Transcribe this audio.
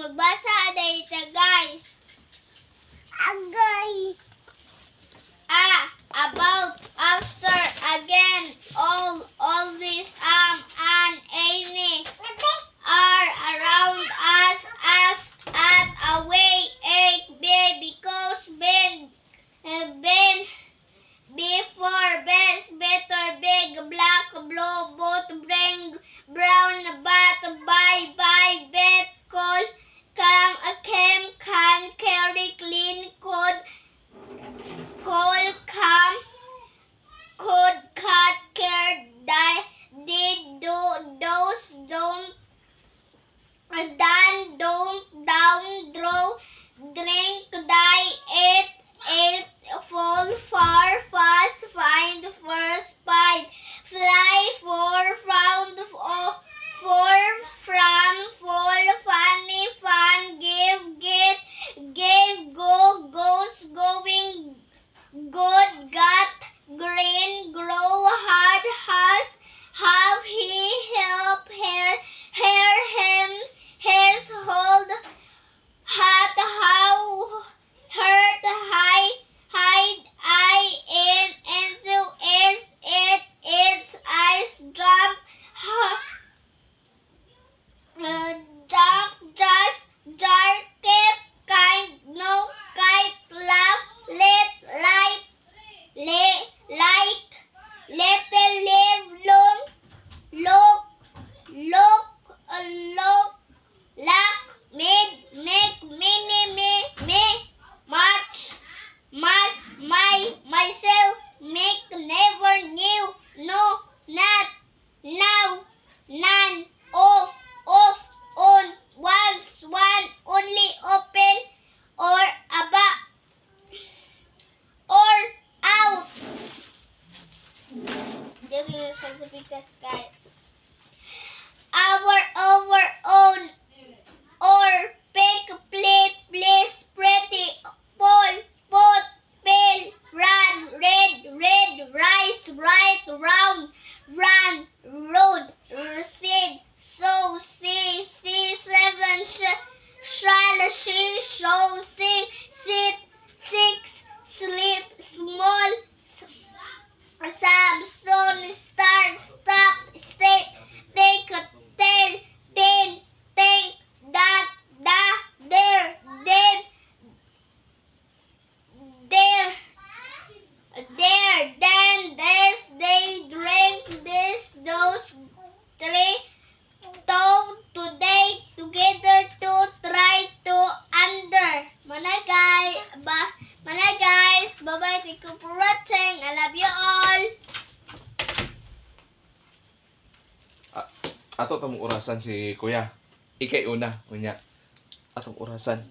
magbasa dito guys. Agay. About, after, again, always, and any are around us, ask, and away, because before, best, better, big, black, blue, both, bring, brown, but, by, bet, call, come, can, carry, clean, could, come, could, cut, care, die, did, do, those, don't, done, don't, down, draw, drink, die, ate, fall, far, fast, find, first, find, fly, for, found, for, from, fall, funny, fun, give, get, gave, go, goes, going, good, got, green, grow, hard, has, have, he, help, hair, him, his, hold, hat, how, hurt, hide, into, is, it, its, ice, jump, jump, just, jar, keep, kind, no, kite, laugh, let, light, like, little, live, long, look, lack, made, make, many, me, much, must, myself, make, never, new, no, not, now, none, off, on, once, one, only, open, or, about, or, out. Giving you certificates, guys. Our, over, own, or, pick, play, place, pretty, fall, pot, pale, run, red, rice, right, round, run, road, seed, sow, see, seven, shall, she, show, see, sit, six, sleep, small, sun, star, stop, stay, take, tail, ten, think, that, there, then, this, they, drink, this, those, three, today, together, to, try, to, under. Manay guys, bye-bye, thank you for watching, I love you all. Ato tamong orasan si Kuya. Ikay una, unya. Atong orasan.